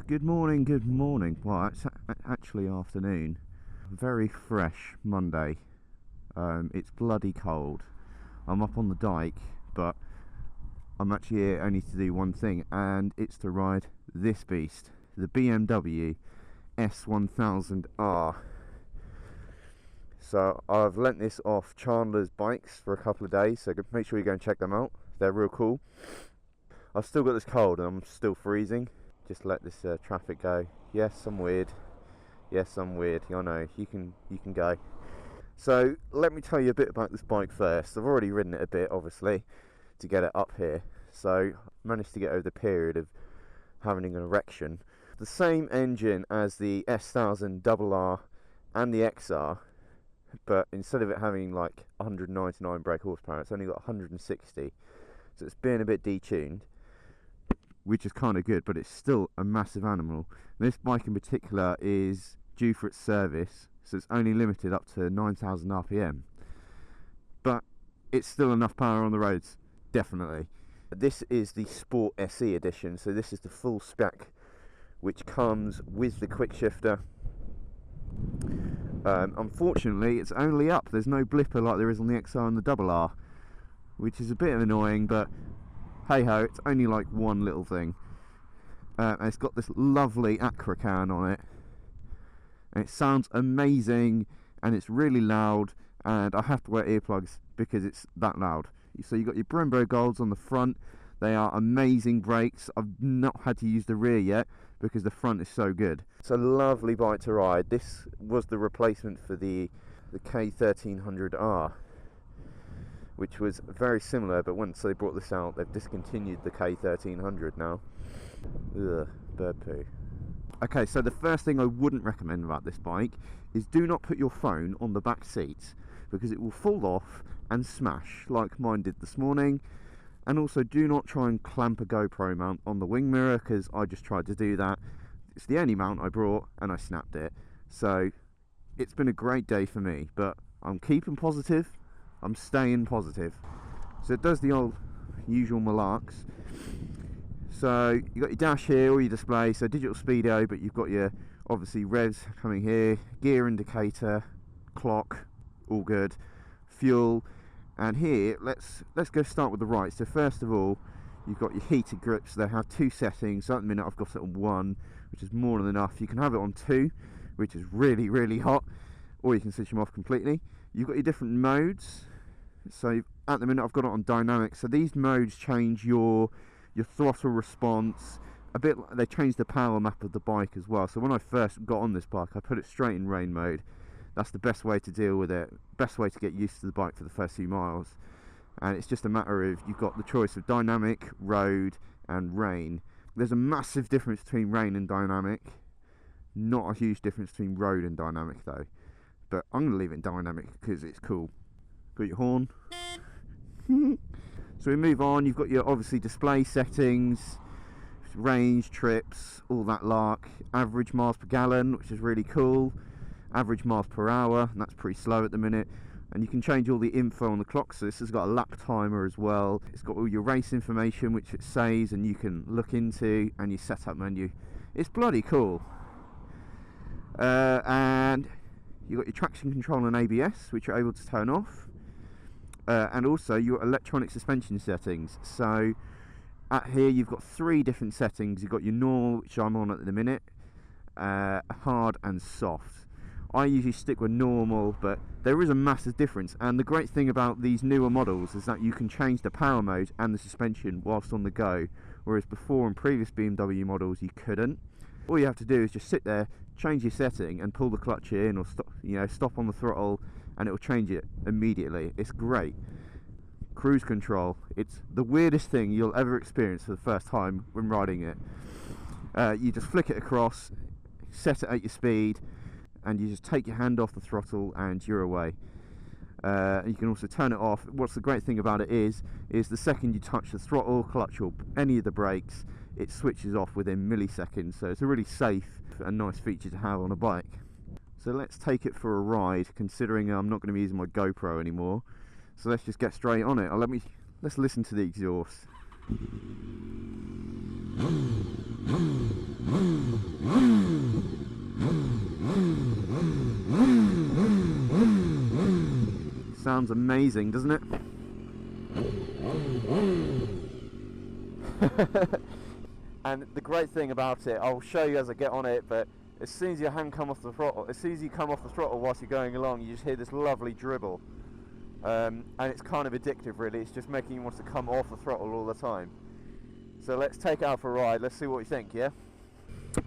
Good morning, good morning. Well, it's actually afternoon. Very fresh Monday. It's bloody cold. I'm up on the dike, but I'm actually here only to do one thing, and it's to ride this beast, the BMW S1000R. So I've lent this off Chandler's Bikes for a couple of days, so make sure you go and check them out. They're real cool. I've still got this cold and I'm still freezing. Just let this traffic go. Yes, I'm weird. Yes, I'm weird. I know. You can go. So let me tell you a bit about this bike first. I've already ridden it a bit, obviously, to get it up here. So I managed to get over the period of having an erection. The same engine as the S1000R and the XR, but instead of it having like 199 brake horsepower, it's only got 160. So it's been a bit detuned, which is kind of good, but it's still a massive animal. This bike in particular is due for its service, so it's only limited up to 9,000 RPM. But it's still enough power on the roads, definitely. This is the Sport SE edition, so this is the full spec, which comes with the quick shifter. Unfortunately, it's only up. There's no blipper like there is on the XR and the RR, which is a bit annoying, but hey ho, it's only like one little thing. And it's got this lovely Acra can on it, and it sounds amazing, and it's really loud, and I have to wear earplugs because it's that loud. So you've got your Brembo Golds on the front. They are amazing brakes. I've not had to use the rear yet because the front is so good. It's a lovely bike to ride. This was the replacement for the K1300R, which was very similar, but once they brought this out, they've discontinued the K1300 now. Ugh, bird poo. Okay, so the first thing I wouldn't recommend about this bike is do not put your phone on the back seat, because it will fall off and smash like mine did this morning. And also do not try and clamp a GoPro mount on the wing mirror, because I just tried to do that. It's the only mount I brought and I snapped it. So it's been a great day for me, but I'm keeping positive. I'm staying positive. So it does the old usual malarks. So you've got your dash here, or your display, so digital speedo, but you've got your obviously revs coming here, gear indicator, clock, all good, fuel, and here let's go start with the right. So first of all, you've got your heated grips. They have two settings. So at the minute I've got it on 1, which is more than enough. You can have it on 2, which is really hot, or you can switch them off completely. You've got your different modes. So at the minute I've got it on dynamic. So these modes change your throttle response a bit. They change the power map of the bike as well. So when I first got on this bike, I put it straight in rain mode. That's the best way to deal with it, best way to get used to the bike for the first few miles. And it's just a matter of, you've got the choice of dynamic, road and rain. There's a massive difference between rain and dynamic. Not a huge difference between road and dynamic though. But I'm going to leave it in dynamic because it's cool. Got your horn. So we move on. You've got your obviously display settings, range, trips, all that lark. Average miles per gallon, which is really cool. Average miles per hour, and that's pretty slow at the minute. And you can change all the info on the clock. So this has got a lap timer as well. It's got all your race information, which it saves and you can look into, and your setup menu. It's bloody cool. And you've got your traction control and ABS, which you're able to turn off. And also your electronic suspension settings. So at here you've got 3 different settings. You've got your normal, which I'm on at the minute, hard and soft. I usually stick with normal, but there is a massive difference. And the great thing about these newer models is that you can change the power mode and the suspension whilst on the go, whereas before in previous BMW models you couldn't. All you have to do is just sit there, change your setting and pull the clutch in, or stop on the throttle, and it will change it immediately. It's great. Cruise control, it's the weirdest thing you'll ever experience for the first time when riding it. You just flick it across, set it at your speed, and you just take your hand off the throttle and you're away. You can also turn it off. What's the great thing about it is the second you touch the throttle, clutch or any of the brakes, it switches off within milliseconds. So it's a really safe and nice feature to have on a bike. So let's take it for a ride, considering I'm not going to be using my GoPro anymore. So let's just get straight on it. Let's listen to the exhaust. Sounds amazing, doesn't it? And the great thing about it, I'll show you as I get on it, but as soon as your hand come off the throttle, as soon as you come off the throttle whilst you're going along, you just hear this lovely dribble. And it's kind of addictive, really. It's just making you want to come off the throttle all the time. So let's take it out for a ride. Let's see what you think, yeah?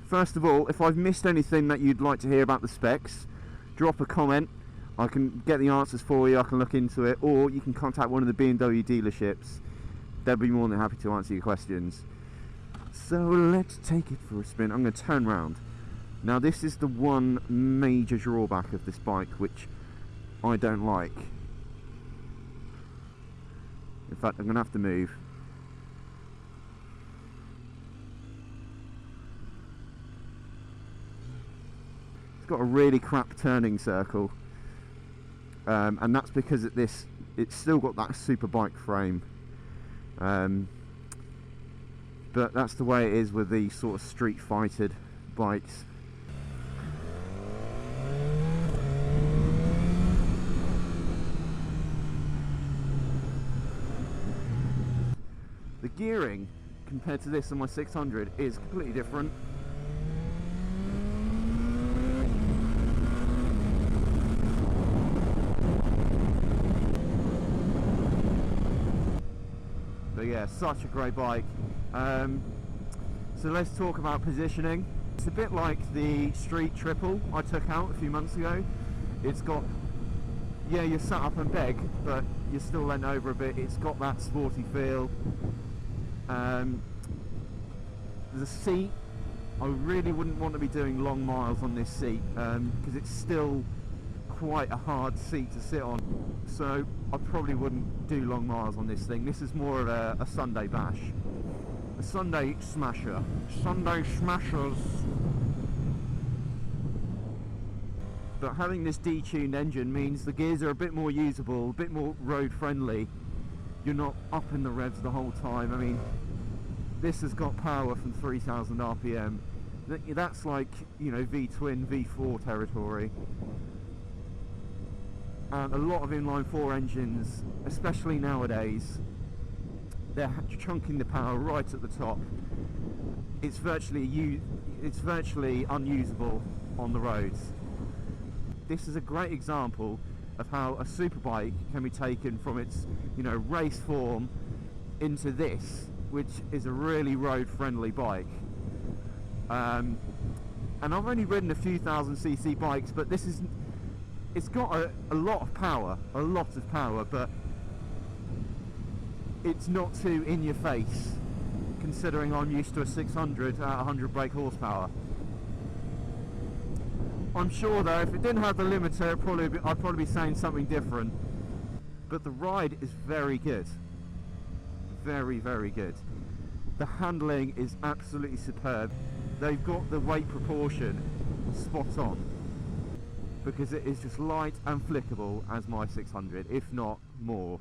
First of all, if I've missed anything that you'd like to hear about the specs, drop a comment. I can get the answers for you, I can look into it, or you can contact one of the BMW dealerships. They'll be more than happy to answer your questions. So let's take it for a spin. I'm going to turn round. Now this is the one major drawback of this bike which I don't like. In fact, I'm going to have to move. It's got a really crap turning circle. And that's because it's still got that super bike frame. But that's the way it is with these sort of street fighted bikes. The gearing compared to this on my 600 is completely different. But yeah, such a great bike. So let's talk about positioning. It's a bit like the Street Triple I took out a few months ago. It's got, yeah, you're sat up and beg, but you're still leant over a bit. It's got that sporty feel. The seat, I really wouldn't want to be doing long miles on this seat because it's still quite a hard seat to sit on. So I probably wouldn't do long miles on this thing. This is more of a Sunday bash. A Sunday smasher. Sunday smashers. But having this detuned engine means the gears are a bit more usable, a bit more road friendly. You're not up in the revs the whole time. I mean, this has got power from 3,000 RPM. That's like, you know, V-twin, V4 territory. And a lot of inline-4 engines, especially nowadays, they're chunking the power right at the top. It's virtually unusable on the roads. This is a great example of how a superbike can be taken from its, you know, race form into this, which is a really road-friendly bike. And I've only ridden a few 1000cc bikes, but it's got a lot of power, but it's not too in your face, considering I'm used to a 600 at 100 brake horsepower. I'm sure though, if it didn't have the limiter, I'd probably be saying something different. But the ride is very good. Very, very good. The handling is absolutely superb. They've got the weight proportion spot on, because it is just light and flickable as my 600, if not more.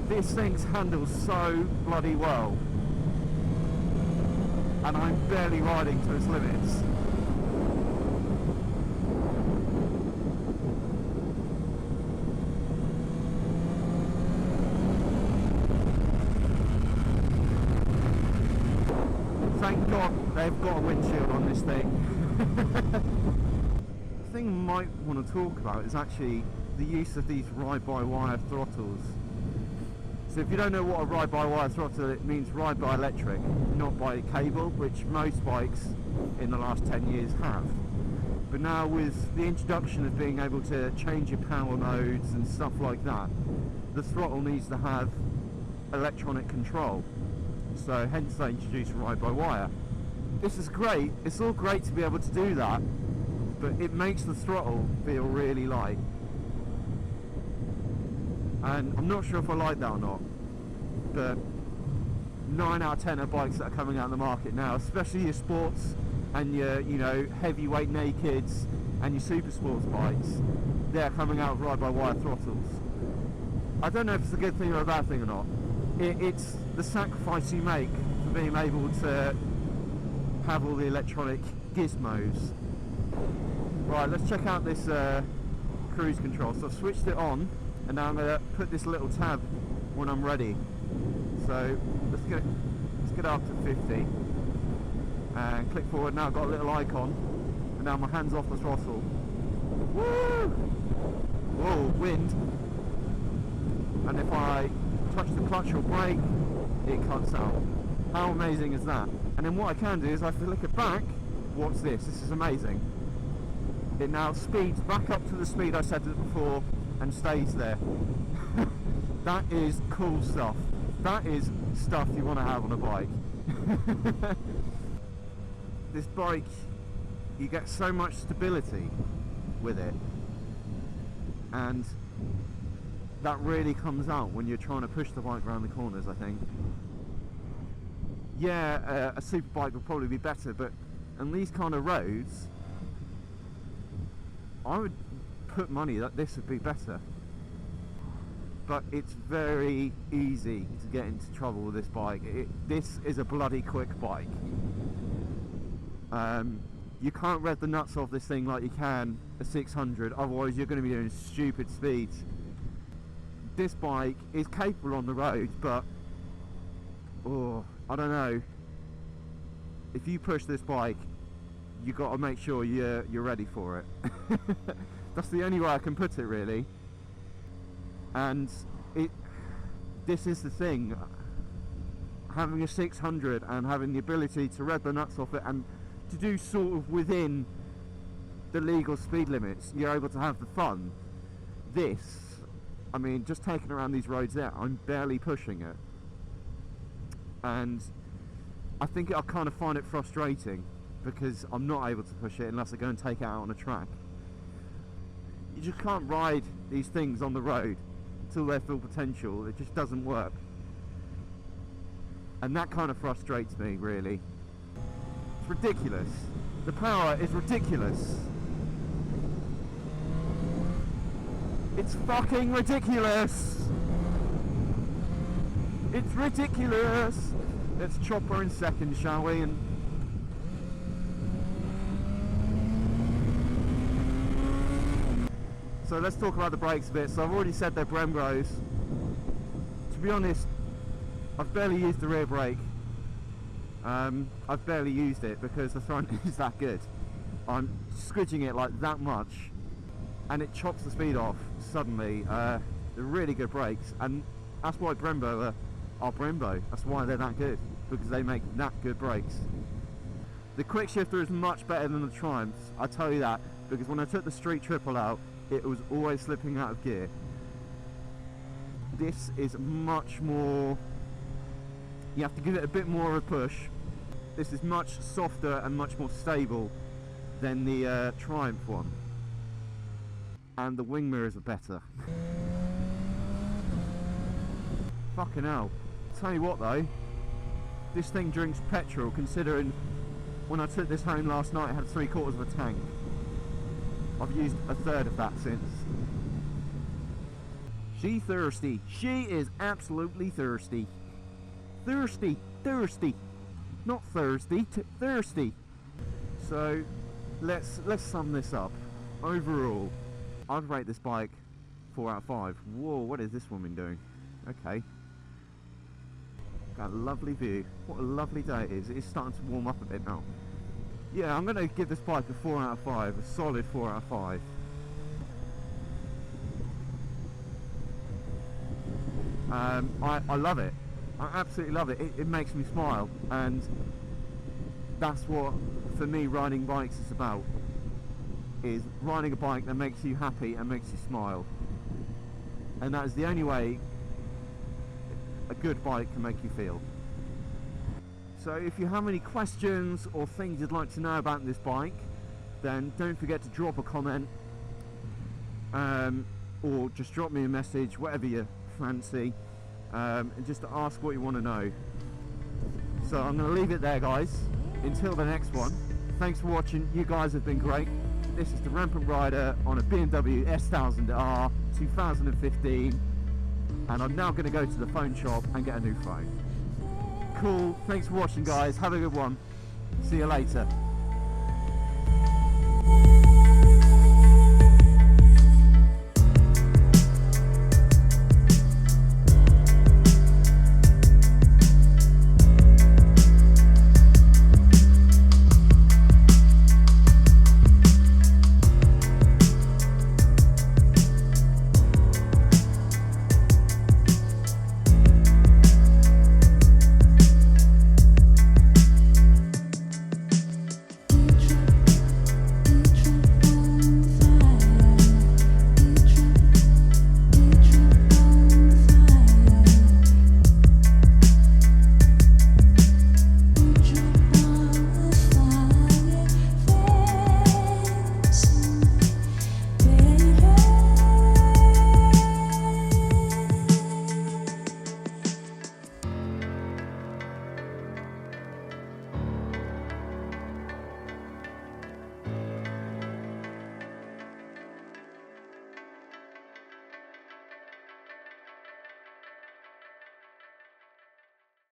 This thing handles so bloody well, and I'm barely riding to its limits. Thank God they've got a windshield on this thing. The thing I might want to talk about is actually the use of these ride-by-wire throttles. So if you don't know what a ride-by-wire throttle, it means ride by electric, not by cable, which most bikes in the last 10 years have. But now with the introduction of being able to change your power modes and stuff like that, the throttle needs to have electronic control. So hence they introduced ride-by-wire. This is great, it's all great to be able to do that, but it makes the throttle feel really light. And I'm not sure if I like that or not, but 9 out of 10 of bikes that are coming out on the market now, especially your sports and your, you know, heavyweight nakeds and your super sports bikes, they're coming out of ride-by-wire throttles. I don't know if it's a good thing or a bad thing or not. It's the sacrifice you make for being able to have all the electronic gizmos. Right, let's check out this cruise control. So I've switched it on, and now I'm going to put this little tab when I'm ready. So let's get up to 50 and click forward. Now I've got a little icon, and now my hand's off the throttle. Woo! Whoa, wind! And if I touch the clutch or brake, it cuts out. How amazing is that? And then what I can do is I flick it back. Watch this. This is amazing. It now speeds back up to the speed I set it before and stays there. That is cool stuff. That is stuff you want to have on a bike. This bike, you get so much stability with it, and that really comes out when you're trying to push the bike around the corners, I think. Yeah, a super bike would probably be better, but on these kind of roads, I would put money that this would be better. But it's very easy to get into trouble with this bike. This is a bloody quick bike. You can't rev the nuts off this thing like you can a 600, otherwise you're going to be doing stupid speeds. This bike is capable on the road, but I don't know. If you push this bike, you got to make sure you're ready for it. That's the only way I can put it, really. And this is the thing, having a 600 and having the ability to rev the nuts off it and to do sort of within the legal speed limits, you're able to have the fun. This, I mean, just taking around these roads there, I'm barely pushing it, and I think I'll kind of find it frustrating because I'm not able to push it unless I go and take it out on a track. You just can't ride these things on the road until their full potential. It just doesn't work, and that kind of frustrates me, really. It's ridiculous. The power is ridiculous. It's fucking ridiculous. It's ridiculous. Let's chop her in second, shall we? And so let's talk about the brakes a bit. So I've already said they're Brembos. To be honest, I've barely used the rear brake. I've barely used it because the front is that good. I'm squidging it like that much and it chops the speed off suddenly. They're really good brakes, and that's why Brembo are Brembo. That's why they're that good, because they make that good brakes. The quick shifter is much better than the Triumphs, I tell you that, because when I took the Street Triple out, it was always slipping out of gear. This is much more, you have to give it a bit more of a push. This is much softer and much more stable than the Triumph one, and the wing mirrors are better. Fucking hell. Tell you what though, this thing drinks petrol, considering when I took this home last night it had 3/4 of a tank. I've used a third of that since. She thirsty. She is absolutely thirsty. Thirsty. Thirsty. Not thirsty, thirsty. So let's sum this up. Overall, I'd rate this bike 4 out of 5. Whoa, what is this woman doing? Okay. Got a lovely view. What a lovely day it is. It is starting to warm up a bit now. Yeah, I'm going to give this bike a 4 out of 5. A solid 4 out of 5. I love it. I absolutely love it. It makes me smile, and that's what, for me, riding bikes is about. Is riding a bike that makes you happy and makes you smile. And that is the only way a good bike can make you feel. So if you have any questions or things you'd like to know about this bike, then don't forget to drop a comment, or just drop me a message, whatever you fancy, and just to ask what you want to know. So I'm going to leave it there, guys, until the next one. Thanks for watching. You guys have been great. This is the Rampant rider on a BMW S1000R 2015, and I'm now going to go to the phone shop and get a new phone. Cool, thanks for watching guys, have a good one, see you later.